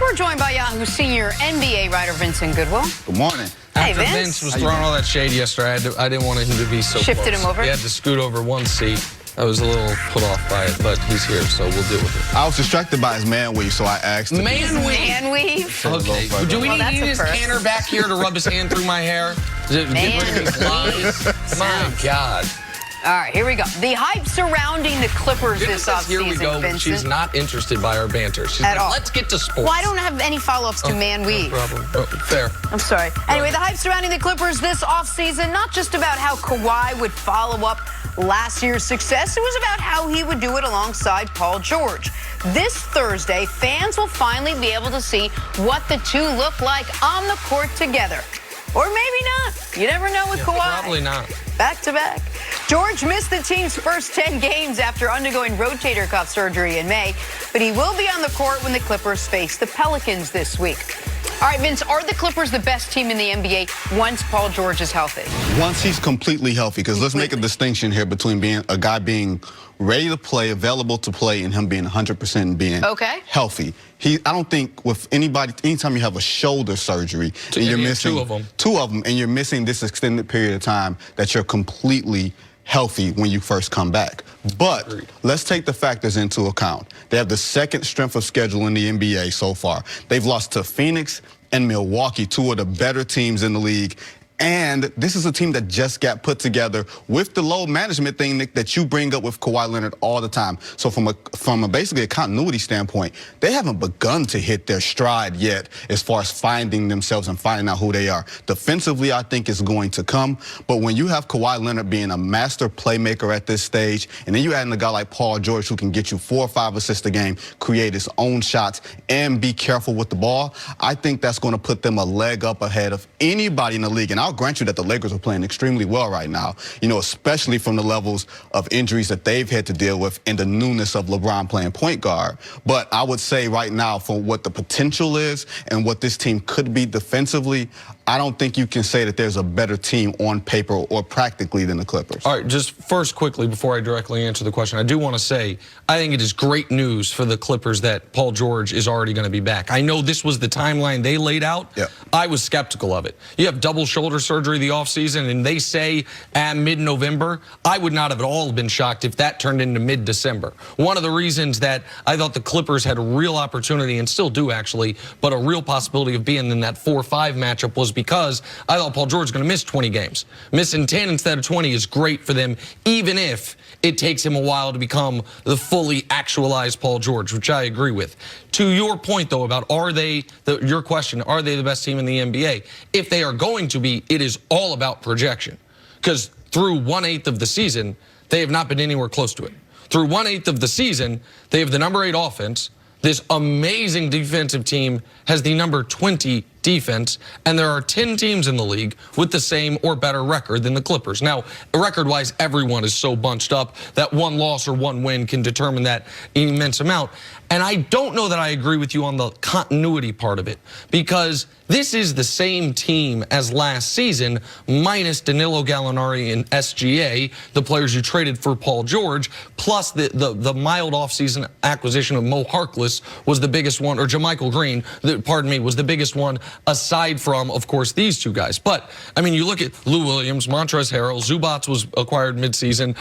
We're joined by Yahoo senior NBA writer Vincent Goodwill. Good morning. Hey, After Vince. was throwing all that shade yesterday, I didn't want him to be so Shifted close. him over? He had to scoot over one seat. I was a little put off by it, but he's here, so we'll deal with it. I was distracted by his man weave, so I asked him. Man weave? Okay. Do we need his first. canner back here to rub his hand through my hair? Get rid of these lines? My God. All right, here we go. The hype surrounding the Clippers this offseason, Here we go. Vincent. She's not interested by our banter. She's At like, all. let's get to sports. Well, I don't have any follow-ups to man weave. No problem. Oh, fair. I'm sorry. Anyway, the hype surrounding the Clippers this offseason, not just about how Kawhi would follow up last year's success, it was about how he would do it alongside Paul George. This Thursday, fans will finally be able to see what the two look like on the court together. Or maybe not. You never know with Kawhi. Probably not. Back to back. George missed the team's first 10 games after undergoing rotator cuff surgery in May, but he will be on the court when the Clippers face the Pelicans this week. All right, Vince, are the Clippers the best team in the NBA once Paul George is healthy? Once he's completely healthy, because let's make a distinction here between being a guy being ready to play, available to play, and him being 100% and being healthy. I don't think with anybody, anytime you have a shoulder surgery and you're missing two of them, and you're missing this extended period of time, that you're completely healthy when you first come back. But let's take the factors into account. They have the second strength of schedule in the NBA so far. They've lost to Phoenix and Milwaukee, two of the better teams in the league. And this is a team that just got put together with the load management thing, Nick, that you bring up with Kawhi Leonard all the time. So from basically a continuity standpoint, they haven't begun to hit their stride yet as far as finding themselves and finding out who they are. Defensively, I think it's going to come. But when you have Kawhi Leonard being a master playmaker at this stage, and then you add in a guy like Paul George who can get you 4 or 5 assists a game, create his own shots, and be careful with the ball, I think that's going to put them a leg up ahead of anybody in the league. And I'll grant you that the Lakers are playing extremely well right now, you know, especially from the levels of injuries that they've had to deal with and the newness of LeBron playing point guard. But I would say right now, for what the potential is and what this team could be defensively, I don't think you can say that there's a better team on paper or practically than the Clippers. All right, just first quickly, before I directly answer the question, I do want to say I think it is great news for the Clippers that Paul George is already going to be back. I know this was the timeline they laid out. Yep. I was skeptical of it. You have double shoulder surgery the offseason, and they say mid-November. I would not have at all been shocked if that turned into mid-December. One of the reasons that I thought the Clippers had a real opportunity, and still do actually, but a real possibility of being in that 4-5 matchup was because I thought Paul George was going to miss 20 games. Missing 10 instead of 20 is great for them, even if it takes him a while to become the fully actualized Paul George, which I agree with. To your point, though, about your question, are they the best team in the NBA? If they are going to be, it is all about projection. Because through 1/8 of the season, they have not been anywhere close to it. Through 1/8 of the season, they have the number 8 offense. This amazing defensive team has the number 20 defense, and there are 10 teams in the league with the same or better record than the Clippers. Now, record-wise, everyone is so bunched up that one loss or one win can determine that immense amount. And I don't know that I agree with you on the continuity part of it, because this is the same team as last season, minus Danilo Gallinari and SGA, the players you traded for Paul George, plus the mild offseason acquisition of Mo Harkless was the biggest one, or JaMychal Green, pardon me, was the biggest one, aside from, of course, these two guys. But, I mean, you look at Lou Williams, Montrezl Harrell, Zubats was acquired midseason,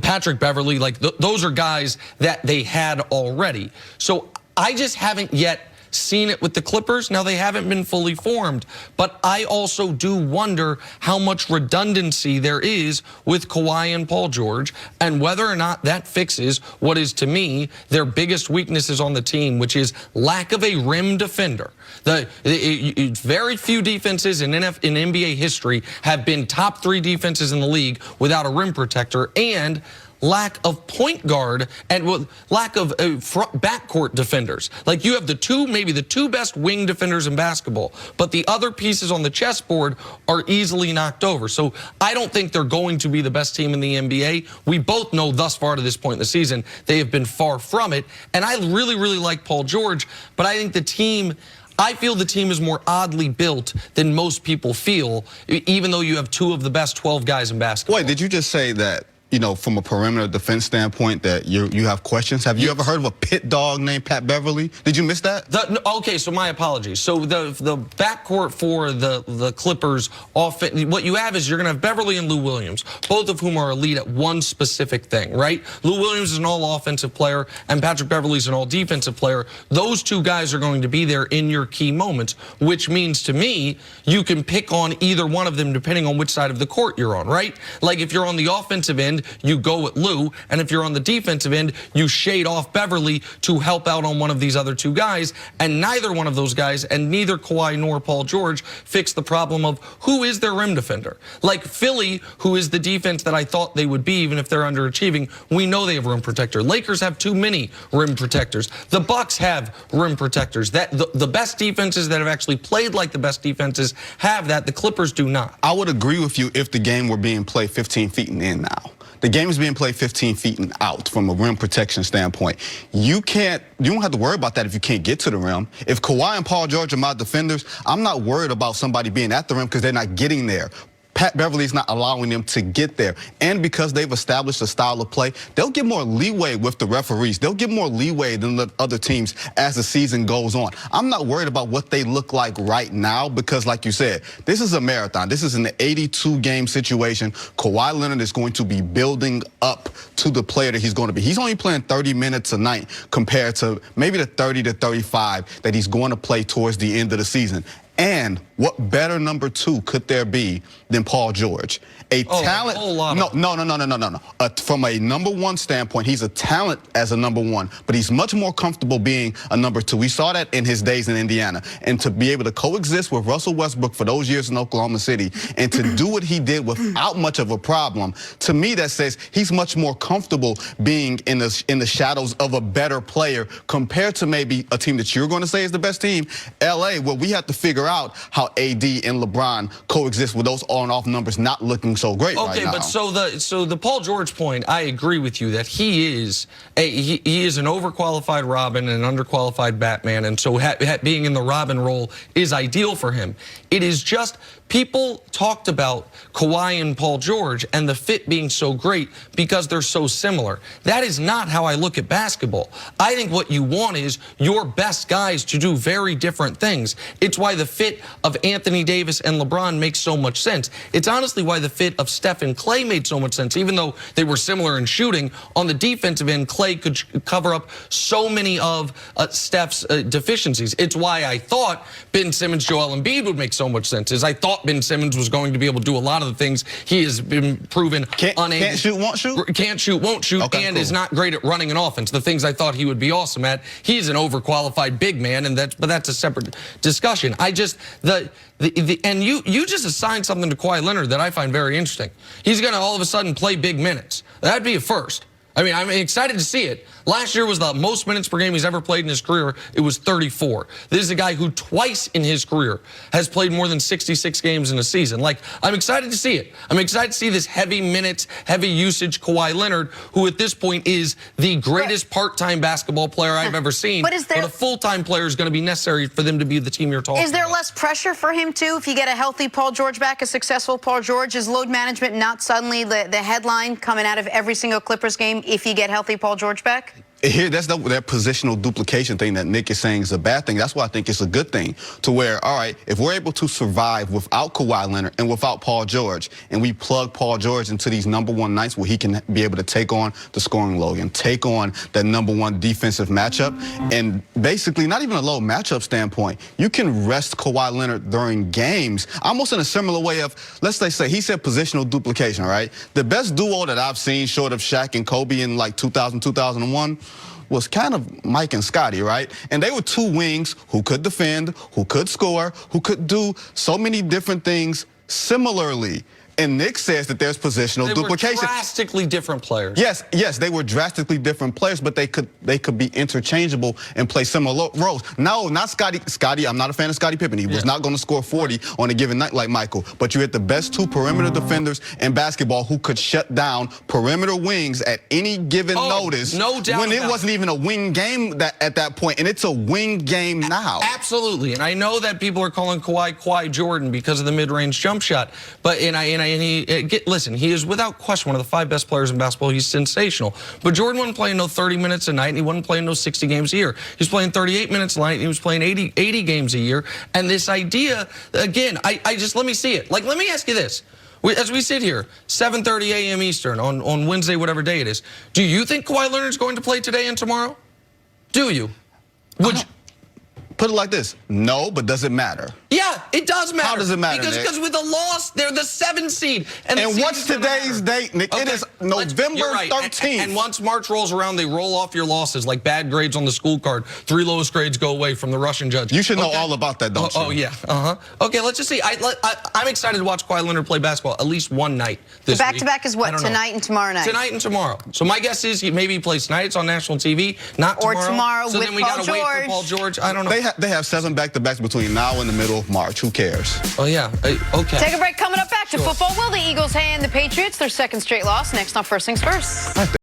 Patrick Beverley, like those are guys that they had already. So I just haven't yet seen it with the Clippers. Now, they haven't been fully formed, but I also do wonder how much redundancy there is with Kawhi and Paul George, and whether or not that fixes what is, to me, their biggest weaknesses on the team, which is lack of a rim defender. Very few defenses in NBA history have been top 3 defenses in the league without a rim protector, and lack of point guard and lack of backcourt defenders. Like, you have maybe the two best wing defenders in basketball, but the other pieces on the chessboard are easily knocked over. So I don't think they're going to be the best team in the NBA. We both know thus far to this point in the season, they have been far from it. And I really, really like Paul George, but I think I feel the team is more oddly built than most people feel, even though you have 2 of the best 12 guys in basketball. Wait, did you just say that from a perimeter defense standpoint that you have questions? Have you ever heard of a pit dog named Pat Beverly? Did you miss that? Okay, so my apologies. So the backcourt for the Clippers offense, what you have is you're going to have Beverly and Lou Williams, both of whom are elite at one specific thing, right? Lou Williams is an all-offensive player, and Patrick Beverly's an all-defensive player. Those two guys are going to be there in your key moments, which means to me you can pick on either one of them depending on which side of the court you're on, right? Like if you're on the offensive end, you go with Lou, and if you're on the defensive end, you shade off Beverly to help out on one of these other two guys, and neither one of those guys, and neither Kawhi nor Paul George, fix the problem of who is their rim defender. Like Philly, who is the defense that I thought they would be, even if they're underachieving, we know they have rim protector. Lakers have too many rim protectors. The Bucks have rim protectors. The best defenses that have actually played like the best defenses have that. The Clippers do not. I would agree with you if the game were being played 15 feet and in now. The game is being played 15 feet and out from a rim protection standpoint. You don't have to worry about that if you can't get to the rim. If Kawhi and Paul George are my defenders, I'm not worried about somebody being at the rim because they're not getting there. Pat Beverly's not allowing them to get there. And because they've established a style of play, they'll get more leeway with the referees. They'll get more leeway than the other teams as the season goes on. I'm not worried about what they look like right now because, like you said, this is a marathon. This is an 82-game situation. Kawhi Leonard is going to be building up to the player that he's going to be. He's only playing 30 minutes a night compared to maybe the 30 to 35 that he's going to play towards the end of the season. And what better number two could there be than Paul George? A talent. No. From a number one standpoint, he's a talent as a number one, but he's much more comfortable being a number two. We saw that in his days in Indiana. And to be able to coexist with Russell Westbrook for those years in Oklahoma City and to do what he did without much of a problem, to me that says he's much more comfortable being in the shadows of a better player compared to maybe a team that you're going to say is the best team, LA, where we have to figure out how AD and LeBron coexist with those on-off numbers not looking so great right now. Okay, but so the Paul George point, I agree with you that he is an overqualified Robin and an underqualified Batman, and so being in the Robin role is ideal for him. It is just people talked about Kawhi and Paul George and the fit being so great because they're so similar. That is not how I look at basketball. I think what you want is your best guys to do very different things. It's why the fit of Anthony Davis and LeBron makes so much sense. It's honestly why the fit of Steph and Clay made so much sense. Even though they were similar in shooting, on the defensive end, Clay could cover up so many of Steph's deficiencies. It's why I thought Ben Simmons, Joel Embiid would make so much sense. I thought Ben Simmons was going to be able to do a lot of the things he has been proven unable. Can't shoot, won't shoot? Can't shoot, won't shoot, okay, and is not great at running an offense. The things I thought he would be awesome at. He's an overqualified big man, but that's a separate discussion. And you just assigned something to Kawhi Leonard that I find very interesting. He's going to all of a sudden play big minutes. That'd be a first. I mean, I'm excited to see it. Last year was the most minutes per game he's ever played in his career. It was 34. This is a guy who twice in his career has played more than 66 games in a season. Like, I'm excited to see it. I'm excited to see this heavy minutes, heavy usage Kawhi Leonard, who at this point is the greatest part-time basketball player I've ever seen. But a full-time player is going to be necessary for them to be the team you're talking about. Is there less pressure for him, too, if you get a healthy Paul George back, a successful Paul George? Is load management not suddenly the headline coming out of every single Clippers game if you get healthy Paul George back? Here, that's that positional duplication thing that Nick is saying is a bad thing. That's why I think it's a good thing to where, all right, if we're able to survive without Kawhi Leonard and without Paul George, and we plug Paul George into these number one nights where he can be able to take on the scoring load and take on that number one defensive matchup, and basically not even a low matchup standpoint, you can rest Kawhi Leonard during games, almost in a similar way of, let's say, he said positional duplication, right? The best duo that I've seen short of Shaq and Kobe in like 2000, 2001, was kind of Mike and Scotty, right? And they were two wings who could defend, who could score, who could do so many different things similarly. And Nick says that there's positional duplication. They were drastically different players. Yes, they were drastically different players, but they could be interchangeable and play similar roles. No, not Scotty. Scotty, I'm not a fan of Scottie Pippen. He was not going to score 40 on a given night like Michael. But you had the best two perimeter defenders in basketball who could shut down perimeter wings at any given notice. No doubt. When it wasn't even a wing game at that point, and it's a wing game now. Absolutely, and I know that people are calling Kawhi Jordan because of the mid-range jump shot, but and I and listen, he is without question one of the 5 best players in basketball. He's sensational. But Jordan wasn't playing no 30 minutes a night, and he wasn't playing no 60 games a year. He's playing 38 minutes a night, and he was playing 80 games a year. And this idea, again, I just, let me see it. Like, let me ask you this. As we sit here, 7:30 a.m. Eastern on Wednesday, whatever day it is, do you think Kawhi Leonard's going to play today and tomorrow? Do you? Would you? Put it like this. No, but does it matter? Yeah, it does matter. How does it matter, Nick? Because with a loss, they're the 7th seed. And what's today's date, Nick? Okay. It is November 13th. And once March rolls around, they roll off your losses like bad grades on the school card. 3 lowest grades go away from the Russian judge. You should know all about that, don't you? Oh, yeah. Okay, let's just see. I'm excited to watch Kawhi Leonard play basketball at least one night this week. Back-to-back is what? Tonight and tomorrow night? Tonight and tomorrow. So my guess is maybe he plays tonight. It's on national TV. Not tomorrow. Or tomorrow so with then we Paul gotta wait for Paul George. I don't know. They have 7 back-to-backs between now and the middle of March. Who cares? Oh, yeah. Okay. Take a break. Coming up, back to football. Will the Eagles hand the Patriots their 2nd straight loss? Next on First Things First.